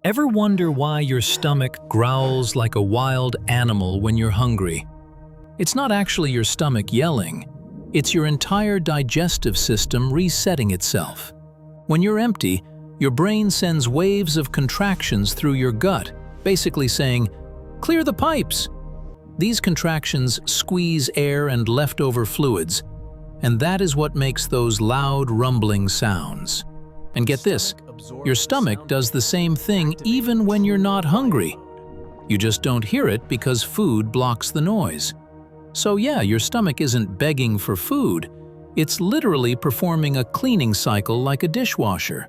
Ever wonder why your stomach growls like a wild animal when you're hungry? It's not actually your stomach yelling. It's your entire digestive system resetting itself. When you're empty, your brain sends waves of contractions through your gut, basically saying, "Clear the pipes." These contractions squeeze air and leftover fluids, and that is what makes those loud, rumbling sounds. And get this, your stomach does the same thing even when you're not hungry. You just don't hear it because food blocks the noise. So yeah, your stomach isn't begging for food. It's literally performing a cleaning cycle like a dishwasher.